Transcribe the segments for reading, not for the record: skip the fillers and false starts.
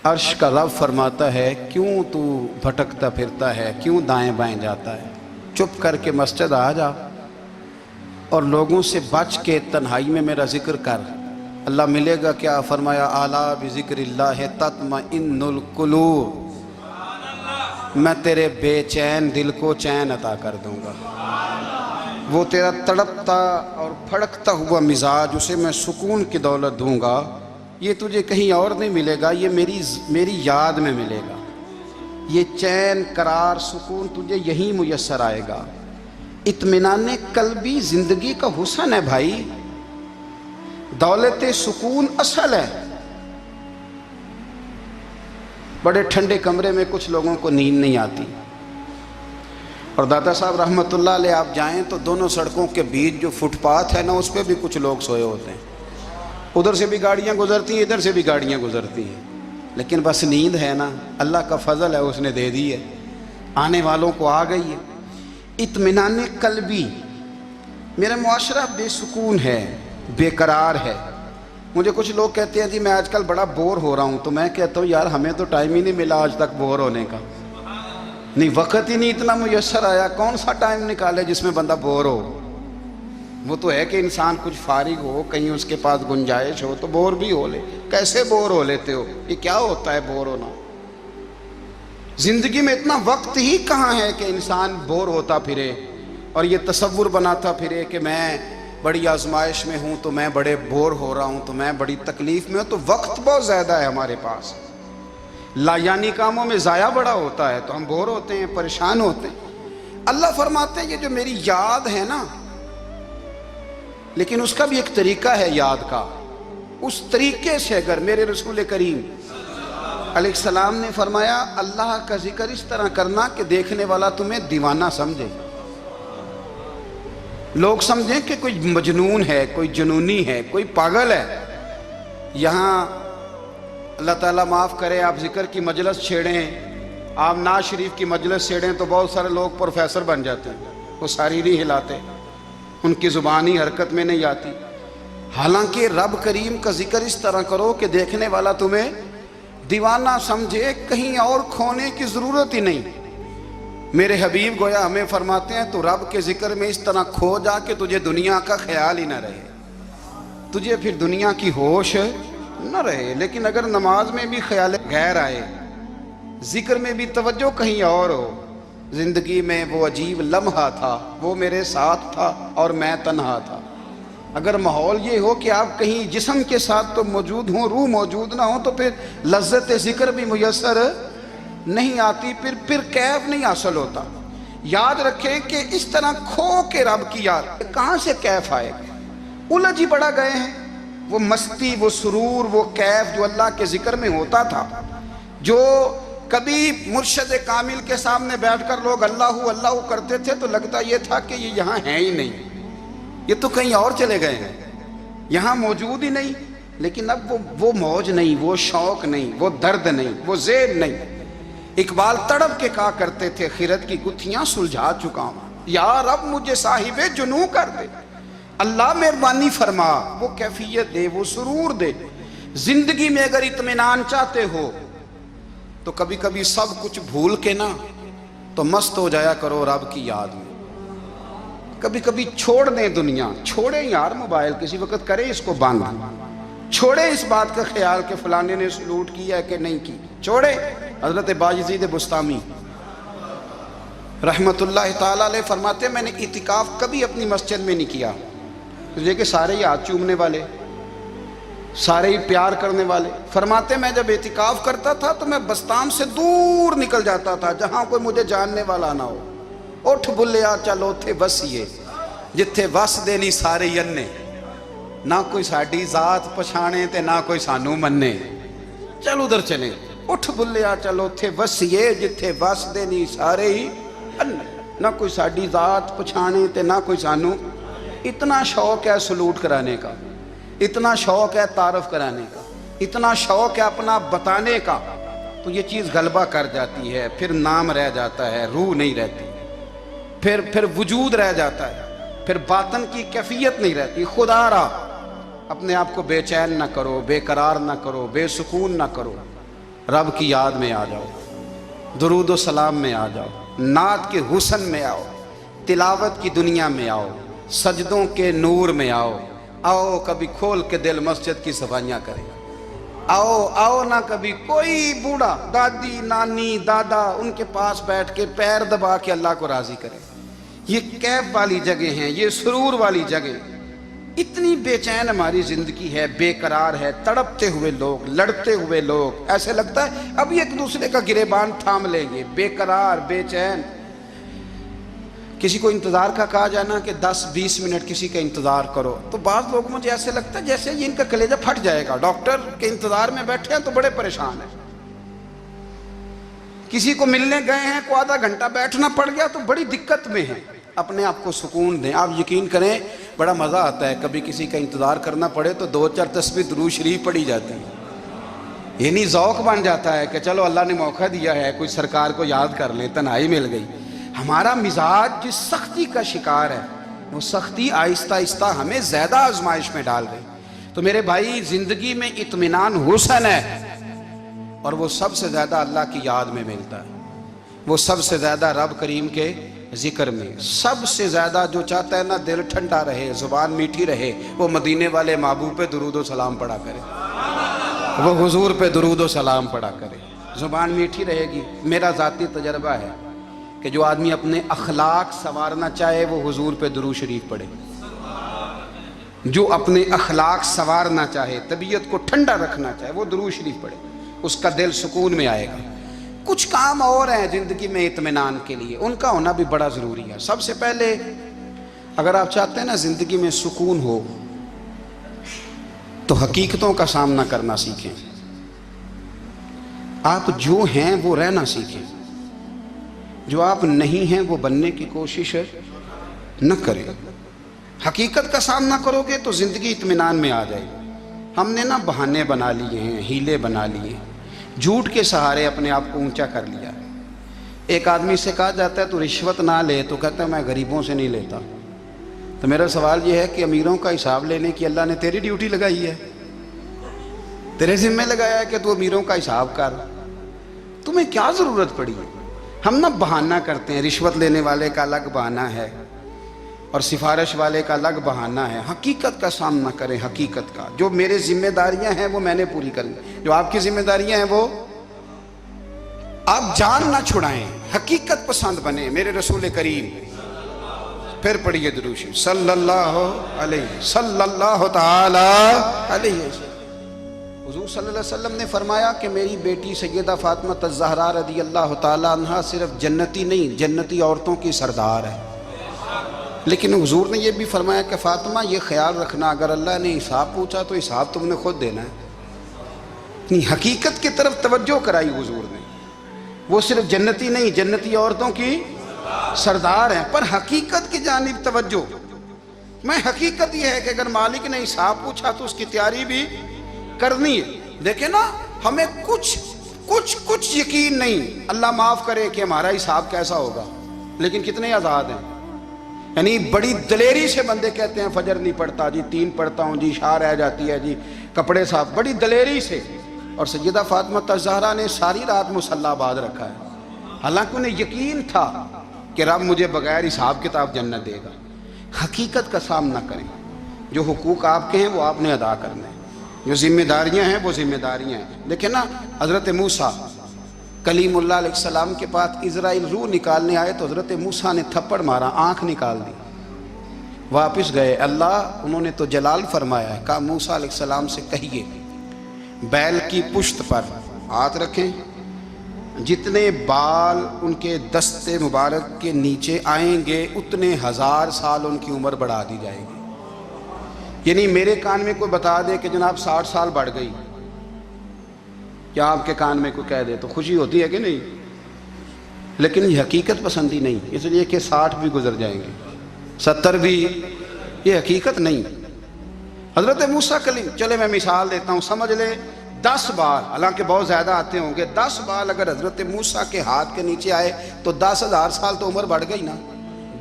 عرش کا رب فرماتا ہے کیوں تو بھٹکتا پھرتا ہے، کیوں دائیں بائیں جاتا ہے؟ چپ کر کے مسجد آ جا اور لوگوں سے بچ کے تنہائی میں میرا ذکر کر۔ اللہ ملے گا کیا؟ فرمایا اعلیٰ بذکر اللہ تطمئن القلوب، میں تیرے بے چین دل کو چین عطا کر دوں گا۔ وہ تیرا تڑپتا اور پھڑکتا ہوا مزاج، اسے میں سکون کی دولت دوں گا۔ یہ تجھے کہیں اور نہیں ملے گا، یہ میری یاد میں ملے گا۔ یہ چین قرار سکون تجھے یہیں میسر آئے گا۔ اطمینان قلبی زندگی کا حسن ہے بھائی، دولت سکون اصل ہے۔ بڑے ٹھنڈے کمرے میں کچھ لوگوں کو نیند نہیں آتی، اور دادا صاحب رحمۃ اللہ علیہ آپ جائیں تو دونوں سڑکوں کے بیچ جو فٹ پاتھ ہے نا، اس پہ بھی کچھ لوگ سوئے ہوتے ہیں۔ ادھر سے بھی گاڑیاں گزرتی ہیں، ادھر سے بھی گاڑیاں گزرتی ہیں، لیکن بس نیند ہے نا، اللہ کا فضل ہے، اس نے دے دی ہے، آنے والوں کو آ گئی ہے۔ اطمینان قلبی، میرا معاشرہ بے سکون ہے، بے قرار ہے۔ مجھے کچھ لوگ کہتے ہیں جی میں آج کل بڑا بور ہو رہا ہوں، تو میں کہتا ہوں یار ہمیں تو ٹائم ہی نہیں ملا آج تک بور ہونے کا، نہیں وقت ہی نہیں اتنا میسر آیا، کون سا ٹائم نکالے جس میں بندہ بور ہو؟ وہ تو ہے کہ انسان کچھ فارغ ہو، کہیں اس کے پاس گنجائش ہو تو بور بھی ہو لے۔ کیسے بور ہو لیتے ہو؟ یہ کیا ہوتا ہے بور ہونا؟ زندگی میں اتنا وقت ہی کہاں ہے کہ انسان بور ہوتا پھرے اور یہ تصور بناتا پھرے کہ میں بڑی آزمائش میں ہوں، تو میں بڑے بور ہو رہا ہوں، تو میں بڑی تکلیف میں ہوں۔ تو وقت بہت زیادہ ہے ہمارے پاس، لایانی کاموں میں ضائع بڑا ہوتا ہے، تو ہم بور ہوتے ہیں، پریشان ہوتے ہیں۔ اللہ فرماتے ہیں یہ جو میری یاد ہے نا، لیکن اس کا بھی ایک طریقہ ہے یاد کا، اس طریقے سے اگر میرے رسول کریم علیہ السلام نے فرمایا اللہ کا ذکر اس طرح کرنا کہ دیکھنے والا تمہیں دیوانہ سمجھے، لوگ سمجھیں کہ کوئی مجنون ہے، کوئی جنونی ہے، کوئی پاگل ہے۔ یہاں اللہ تعالیٰ معاف کرے، آپ ذکر کی مجلس چھیڑیں، آپ نعت شریف کی مجلس چھیڑیں تو بہت سارے لوگ پروفیسر بن جاتے ہیں، وہ ساری نہیں ہلاتے، ان کی زبان ہی حرکت میں نہیں آتی۔ حالانکہ رب کریم کا ذکر اس طرح کرو کہ دیکھنے والا تمہیں دیوانہ سمجھے، کہیں اور کھونے کی ضرورت ہی نہیں۔ میرے حبیب گویا ہمیں فرماتے ہیں تو رب کے ذکر میں اس طرح کھو جا کہ تجھے دنیا کا خیال ہی نہ رہے، تجھے پھر دنیا کی ہوش نہ رہے۔ لیکن اگر نماز میں بھی خیال غیر آئے، ذکر میں بھی توجہ کہیں اور ہو، زندگی میں وہ عجیب لمحہ تھا، وہ میرے ساتھ تھا اور میں تنہا تھا۔ اگر ماحول یہ ہو کہ آپ کہیں جسم کے ساتھ تو موجود ہوں، روح موجود نہ ہو، تو پھر لذت ذکر بھی میسر نہیں آتی، پھر کیف نہیں حاصل ہوتا۔ یاد رکھیں کہ اس طرح کھو کے رب کی یاد کہاں سے کیف آئے؟ الجھ ہی بڑا گئے ہیں۔ وہ مستی، وہ سرور، وہ کیف جو اللہ کے ذکر میں ہوتا تھا، جو کبھی مرشد کامل کے سامنے بیٹھ کر لوگ اللہ اللہ کرتے تھے تو لگتا یہ تھا کہ یہ یہاں ہیں ہی نہیں، یہ تو کہیں اور چلے گئے ہیں، یہاں موجود ہی نہیں۔ لیکن اب وہ موج نہیں، وہ شوق نہیں، وہ درد نہیں، وہ ذہن نہیں۔ اقبال تڑپ کے کہا کرتے تھے خرد کی گتھیاں سلجھا چکا ہوں، یا رب مجھے صاحب جنوں کر دے، اللہ مہربانی فرما، وہ کیفیت دے، وہ سرور دے۔ زندگی میں اگر اطمینان چاہتے ہو تو کبھی کبھی سب کچھ بھول کے نا تو مست ہو جایا کرو رب کی یاد میں۔ کبھی کبھی چھوڑ دیں دنیا، چھوڑیں یار موبائل، کسی وقت کریں اس کو بند، چھوڑیں اس بات کا خیال کہ فلانے نے سلوٹ کیا ہے کہ نہیں کی، چھوڑیں۔ حضرت باجزید بستامی رحمت اللہ تعالیٰ علیہ فرماتے ہیں میں نے اعتکاف کبھی اپنی مسجد میں نہیں کیا، اس لیے کہ سارے ہی ہاتھ چومنے والے، سارے ہی پیار کرنے والے۔ فرماتے ہیں میں جب اعتکاف کرتا تھا تو میں بستام سے دور نکل جاتا تھا جہاں کوئی مجھے جاننے والا نہ ہو۔ اٹھ بلیا چلو تھے وسیے جتھے وس دینی سارے ینے، نہ کوئی ساڈی ذات پچھانے تے نہ کوئی سانو مننے، چل ادھر چلیں۔ اٹھ بلیا چلو تھے وسیے جتھے وس دینی سارے ہی انے، نہ کوئی ساڈی ذات پچھانے تے نہ کوئی سانو۔ اتنا شوق ہے سلوٹ کرانے کا، اتنا شوق ہے تعارف کرانے کا، اتنا شوق ہے اپنا بتانے کا، تو یہ چیز غلبہ کر جاتی ہے، پھر نام رہ جاتا ہے، روح نہیں رہتی، پھر وجود رہ جاتا ہے، پھر باطن کی کیفیت نہیں رہتی۔ خدا را اپنے آپ کو بے چین نہ کرو، بے قرار نہ کرو، بے سکون نہ کرو۔ رب کی یاد میں آ جاؤ، درود و سلام میں آ جاؤ، نعت کے حسن میں آؤ، تلاوت کی دنیا میں آؤ، سجدوں کے نور میں آؤ، آؤ کبھی کھول کے دل مسجد کی صفائیاں کریں، آؤ آؤ نہ کبھی کوئی بوڑھا، دادی نانی دادا ان کے پاس بیٹھ کے پیر دبا کے اللہ کو راضی کریں۔ یہ کیف والی جگہ ہیں، یہ سرور والی جگہ۔ اتنی بے چین ہماری زندگی ہے، بے قرار ہے، تڑپتے ہوئے لوگ، لڑتے ہوئے لوگ، ایسے لگتا ہے ابھی ایک دوسرے کا گریبان تھام لیں گے، بے قرار بے چین۔ کسی کو انتظار کا کہا جائے نا کہ 10-20 منٹ کسی کا انتظار کرو، تو بعض لوگ مجھے ایسے لگتا ہے جیسے یہ ان کا کلیجہ پھٹ جائے گا، ڈاکٹر کے انتظار میں بیٹھے ہیں تو بڑے پریشان ہیں۔ کسی کو ملنے گئے ہیں کو آدھا گھنٹہ بیٹھنا پڑ گیا تو بڑی دقت میں ہیں۔ اپنے آپ کو سکون دیں۔ آپ یقین کریں بڑا مزہ آتا ہے، کبھی کسی کا انتظار کرنا پڑے تو 2-4 تسبیح درود شریف پڑھی جاتی ہے، یعنی ذوق بن جاتا ہے کہ چلو اللہ نے موقع دیا ہے، کوئی سرکار کو یاد کر لیں، تنہائی مل گئی۔ ہمارا مزاج جس سختی کا شکار ہے، وہ سختی آہستہ آہستہ ہمیں زیادہ آزمائش میں ڈال رہی۔ تو میرے بھائی، زندگی میں اطمینان حسن ہے، اور وہ سب سے زیادہ اللہ کی یاد میں ملتا ہے، وہ سب سے زیادہ رب کریم کے ذکر میں۔ سب سے زیادہ جو چاہتا ہے نا دل ٹھنڈا رہے، زبان میٹھی رہے، وہ مدینے والے محبوب پہ درود و سلام پڑھا کرے، وہ حضور پہ درود و سلام پڑھا کرے، زبان میٹھی رہے گی۔ میرا ذاتی تجربہ ہے کہ جو آدمی اپنے اخلاق سنوارنا چاہے وہ حضور پہ درود شریف پڑھے، جو اپنے اخلاق سنوارنا چاہے، طبیعت کو ٹھنڈا رکھنا چاہے، وہ درود شریف پڑھے، اس کا دل سکون میں آئے گا۔ کچھ کام اور ہیں زندگی میں اطمینان کے لیے، ان کا ہونا بھی بڑا ضروری ہے۔ سب سے پہلے اگر آپ چاہتے ہیں نا زندگی میں سکون ہو تو حقیقتوں کا سامنا کرنا سیکھیں۔ آپ جو ہیں وہ رہنا سیکھیں، جو آپ نہیں ہیں وہ بننے کی کوشش نہ کریں۔ حقیقت کا سامنا کرو گے تو زندگی اطمینان میں آ جائے گی۔ ہم نے نا بہانے بنا لیے ہیں، ہیلے بنا لیے ہیں، جھوٹ کے سہارے اپنے آپ کو اونچا کر لیا۔ ایک آدمی سے کہا جاتا ہے تو رشوت نہ لے، تو کہتا ہے میں غریبوں سے نہیں لیتا۔ تو میرا سوال یہ ہے کہ امیروں کا حساب لینے کی اللہ نے تیری ڈیوٹی لگائی ہے، تیرے ذمہ لگایا ہے کہ تو امیروں کا حساب کر، تمہیں کیا ضرورت پڑی ہے؟ ہم نا بہانہ کرتے ہیں، رشوت لینے والے کا الگ بہانہ ہے اور سفارش والے کا الگ بہانہ ہے۔ حقیقت کا سامنا کریں، حقیقت کا۔ جو میرے ذمہ داریاں ہیں وہ میں نے پوری کرنی، جو آپ کی ذمہ داریاں ہیں وہ آپ جان نہ چھڑائیں، حقیقت پسند بنیں۔ میرے رسول کریم، پھر پڑھیے درود شریف صلی اللہ تعالی علیہ وسلم۔ حضور صلی اللہ علیہ وسلم نے فرمایا کہ میری بیٹی سیدہ فاطمہ الزہرا رضی اللہ تعالی عنہا صرف جنتی نہیں، جنتی عورتوں کی سردار ہے۔ لیکن حضور نے یہ بھی فرمایا کہ فاطمہ یہ خیال رکھنا اگر اللہ نے حساب پوچھا تو حساب تم نے خود دینا ہے۔ حقیقت کی طرف توجہ کرائی حضور نے، وہ صرف جنتی نہیں، جنتی عورتوں کی سردار ہیں، پر حقیقت کی جانب توجہ۔ میں حقیقت یہ ہے کہ اگر مالک نے حساب پوچھا تو اس کی تیاری بھی کرنی ہے۔ دیکھیں نا، ہمیں کچھ یقین نہیں، اللہ معاف کرے کہ ہمارا حساب کیسا ہوگا، لیکن کتنے آزاد ہیں۔ یعنی بڑی دلیری سے بندے کہتے ہیں فجر نہیں پڑھتا جی، 3 پڑھتا ہوں جی، شاہ رہ جاتی ہے جی، کپڑے صاف، بڑی دلیری سے۔ اور سیدہ فاطمہ الزہرا نے ساری رات مصلی آباد رکھا ہے، حالانکہ انہیں یقین تھا کہ رب مجھے بغیر حساب کتاب جنت دے گا۔ حقیقت کا سامنا کریں، جو حقوق آپ کے ہیں وہ آپ نے ادا کرنے ہیں، جو ذمہ داریاں ہیں وہ ذمہ داریاں ہیں۔ دیکھیں نا، حضرت موسیٰ کلیم اللہ علیہ السلام کے پاس اسرائیل روح نکالنے آئے تو حضرت موسیٰ نے تھپڑ مارا، آنکھ نکال دی، واپس گئے۔ اللہ انہوں نے تو جلال فرمایا ہے، کہا موسیٰ علیہ السلام سے کہیے بیل کی پشت پر ہاتھ رکھیں، جتنے بال ان کے دستے مبارک کے نیچے آئیں گے اتنے 1000 سال ان کی عمر بڑھا دی جائے گی۔ یعنی میرے کان میں کوئی بتا دے کہ جناب 60 سال بڑھ گئی، کیا آپ کے کان میں کوئی کہہ دے تو خوشی ہوتی ہے کہ نہیں؟ لیکن یہ حقیقت پسندی نہیں، اس لیے کہ 60 بھی گزر جائیں گے، 70 بھی، یہ حقیقت نہیں۔ حضرت موسیٰ کلیم، چلے میں مثال دیتا ہوں، سمجھ لے 10 بال، حالانکہ بہت زیادہ آتے ہوں گے، 10 بال اگر حضرت موسیٰ کے ہاتھ کے نیچے آئے تو 10,000 سال تو عمر بڑھ گئی نا۔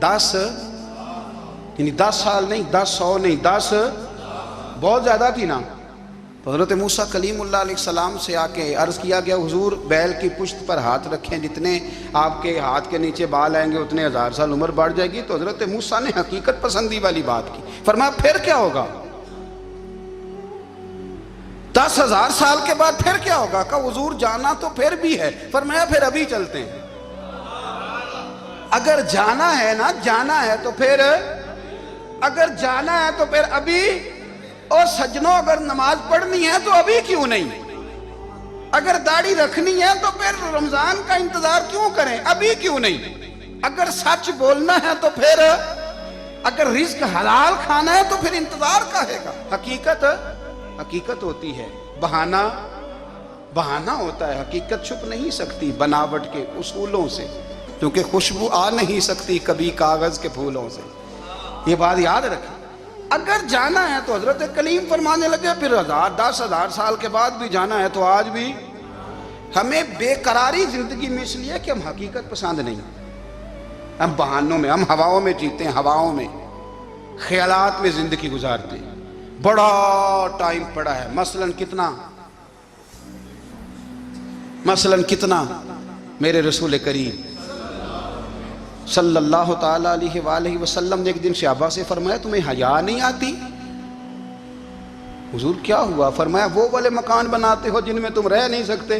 10 یعنی 10 سال نہیں، 10 100 نہیں، 10 بہت زیادہ تھی نا۔ تو حضرت موسیٰ کلیم اللہ علیہ السلام سے آ کے عرض کیا گیا حضور بیل کی پشت پر ہاتھ رکھیں، جتنے آپ کے ہاتھ کے نیچے بال آئیں گے اتنے 1000 سال عمر بڑھ جائے گی۔ تو حضرت موسیٰ نے حقیقت پسندی والی بات کی، فرمایا پھر کیا ہوگا؟ 10,000 سال کے بعد پھر کیا ہوگا؟ کہا حضور جانا تو پھر بھی ہے۔ فرمایا پھر ابھی چلتے ہیں۔ اگر جانا ہے نا، جانا ہے تو پھر، اگر جانا ہے تو پھر ابھی۔ اور سجنوں اگر نماز پڑھنی ہے تو ابھی کیوں نہیں؟ اگر داڑھی رکھنی ہے تو پھر رمضان کا انتظار کیوں کریں؟ ابھی کیوں نہیں؟ اگر سچ بولنا ہے تو پھر، اگر رزق حلال کھانا ہے تو پھر انتظار کا ہے گا۔ حقیقت ہوتی ہے، بہانہ ہوتا ہے۔ حقیقت چھپ نہیں سکتی بناوٹ کے اصولوں سے، کیونکہ خوشبو آ نہیں سکتی کبھی کاغذ کے پھولوں سے۔ یہ بات یاد رکھیں۔ اگر جانا ہے تو حضرت کلیم فرمانے لگے پھر 10,000 سال کے بعد بھی جانا ہے تو آج بھی۔ ہمیں بے قراری زندگی میں اس لیے کہ ہم حقیقت پسند نہیں، ہم بہانوں میں، ہم ہواؤں میں جیتے ہیں، ہواؤں میں، خیالات میں زندگی گزارتے ہیں۔ بڑا ٹائم پڑا ہے، مثلاً کتنا میرے رسول کریم صلی اللہ تعالیٰ علیہ وآلہ وسلم نے ایک دن صحابہ سے فرمایا تمہیں حیا نہیں آتی؟ حضور کیا ہوا؟ فرمایا وہ والے مکان بناتے ہو جن میں تم رہ نہیں سکتے،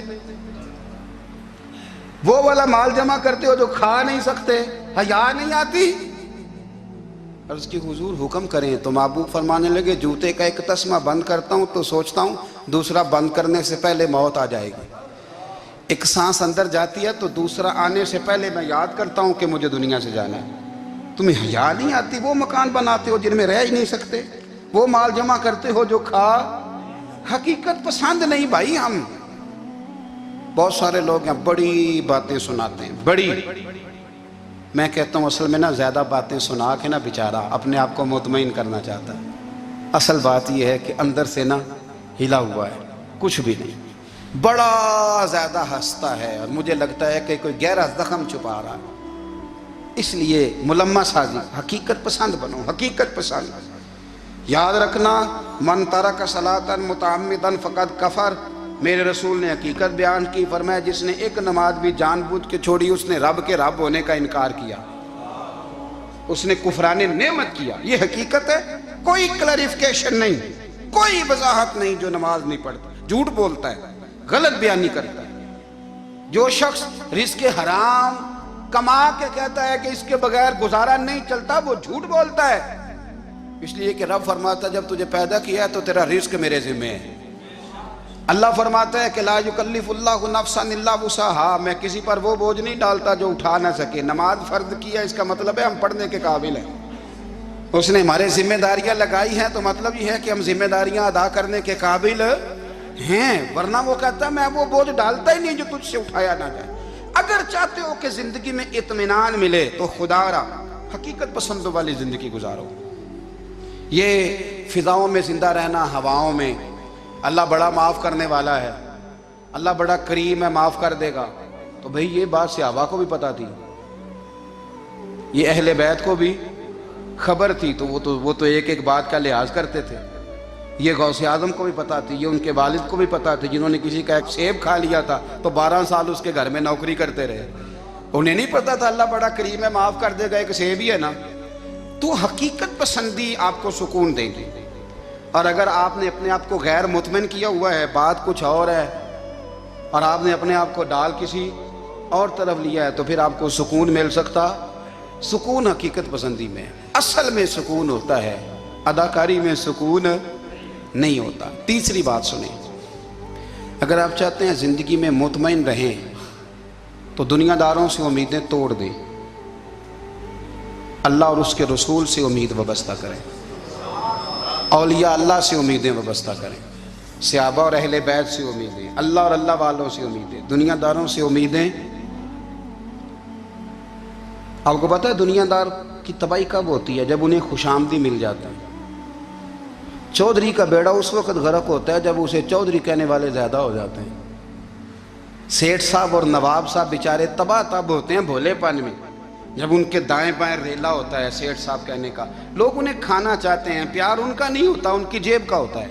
وہ والا مال جمع کرتے ہو جو کھا نہیں سکتے، حیا نہیں آتی؟ عرض کی حضور حکم کریں تو محبوب فرمانے لگے جوتے کا ایک تسمہ بند کرتا ہوں تو سوچتا ہوں دوسرا بند کرنے سے پہلے موت آ جائے گی، ایک سانس اندر جاتی ہے تو دوسرا آنے سے پہلے میں یاد کرتا ہوں کہ مجھے دنیا سے جانا ہے۔ تمہیں حیا نہیں آتی؟ وہ مکان بناتے ہو جن میں رہ ہی نہیں سکتے، وہ مال جمع کرتے ہو جو کھا۔ حقیقت پسند نہیں بھائی ہم۔ بہت سارے لوگ ہیں بڑی باتیں سناتے ہیں، بڑی، میں کہتا ہوں اصل میں نا زیادہ باتیں سنا کے نا بیچارہ اپنے آپ کو مطمئن کرنا چاہتا ہے۔ اصل بات یہ ہے کہ اندر سے نا ہلا ہوا ہے، کچھ بھی نہیں، بڑا زیادہ ہنستا ہے اور مجھے لگتا ہے کہ کوئی گہرا زخم چھپا رہا ہے۔ اس لیے ملمہ سازی، حقیقت پسند بنو، حقیقت پسند۔ یاد رکھنا من ترک صلاۃ متعمدا فقد کفر، میرے رسول نے حقیقت بیان کی، فرمایا جس نے ایک نماز بھی جان بوجھ کے چھوڑی اس نے رب کے رب ہونے کا انکار کیا، اس نے کفران نعمت کیا۔ یہ حقیقت ہے، کوئی کلیریفیکیشن نہیں، کوئی وضاحت نہیں۔ جو نماز نہیں پڑھتا، جھوٹ بولتا ہے، غلط بیانی کرتا ہے، جو شخص رزق حرام کما کے کہتا ہے کہ اس کے بغیر گزارا نہیں چلتا، وہ جھوٹ بولتا ہے۔ اس لیے کہ رب فرماتا ہے جب تجھے پیدا کیا ہے تو تیرا رزق میرے ذمہ ہے۔ اللہ فرماتا ہے کہ لا یکلف اللہ نفسا الا وسعہا، میں کسی پر وہ بوجھ نہیں ڈالتا جو اٹھا نہ سکے۔ نماز فرض کیا اس کا مطلب ہے ہم پڑھنے کے قابل ہیں، اس نے ہمارے ذمہ داریاں لگائی ہیں تو مطلب یہ ہے کہ ہم ذمہ داریاں ادا کرنے کے قابل ہیں، ورنہ وہ کہتا ہے میں وہ بوجھ ڈالتا ہی نہیں جو تجھ سے اٹھایا نہ جائے۔ اگر چاہتے ہو کہ زندگی میں اطمینان ملے تو خدا را حقیقت پسندوں والی زندگی گزارو۔ یہ فضاؤں میں زندہ رہنا، ہواؤں میں، اللہ بڑا معاف کرنے والا ہے، اللہ بڑا کریم ہے، معاف کر دے گا، تو بھئی یہ بات صحابہ کو بھی پتا تھی، یہ اہل بیت کو بھی خبر تھی، تو وہ تو ایک ایک بات کا لحاظ کرتے تھے۔ یہ غوث اعظم کو بھی پتا تھی، یہ ان کے والد کو بھی پتا تھی، جنہوں نے کسی کا ایک سیب کھا لیا تھا تو 12 سال اس کے گھر میں نوکری کرتے رہے، انہیں نہیں پتا تھا اللہ بڑا کریم ہے، معاف کر دے گا، ایک سیب ہی ہے نا۔ تو حقیقت پسندی آپ کو سکون دے گی، اور اگر آپ نے اپنے آپ کو غیر مطمئن کیا ہوا ہے، بات کچھ اور ہے، اور آپ نے اپنے آپ کو ڈال کسی اور طرف لیا ہے، تو پھر آپ کو سکون مل سکتا؟ سکون حقیقت پسندی میں، اصل میں سکون ہوتا ہے، اداکاری میں سکون نہیں ہوتا۔ تیسری بات سنیں، اگر آپ چاہتے ہیں زندگی میں مطمئن رہیں تو دنیا داروں سے امیدیں توڑ دیں، اللہ اور اس کے رسول سے امید وابستہ کریں، اولیاء اللہ سے امیدیں وابستہ کریں، صحابہ اور اہل بیت سے امیدیں، اللہ اور اللہ والوں سے امیدیں، دنیا داروں سے امیدیں۔ آپ کو پتہ ہے دنیا دار کی تباہی کب ہوتی ہے؟ جب انہیں خوش آمدی مل جاتا ہے۔ چودھری کا بیڑا اس وقت غرق ہوتا ہے جب اسے چودھری کہنے والے زیادہ ہو جاتے ہیں۔ سیٹھ صاحب اور نواب صاحب بیچارے تباہ تب ہوتے ہیں بھولے پن میں، جب ان کے دائیں بائیں ریلا ہوتا ہے سیٹھ صاحب کہنے کا، لوگ انہیں کھانا چاہتے ہیں، پیار ان کا نہیں ہوتا، ان کی جیب کا ہوتا ہے۔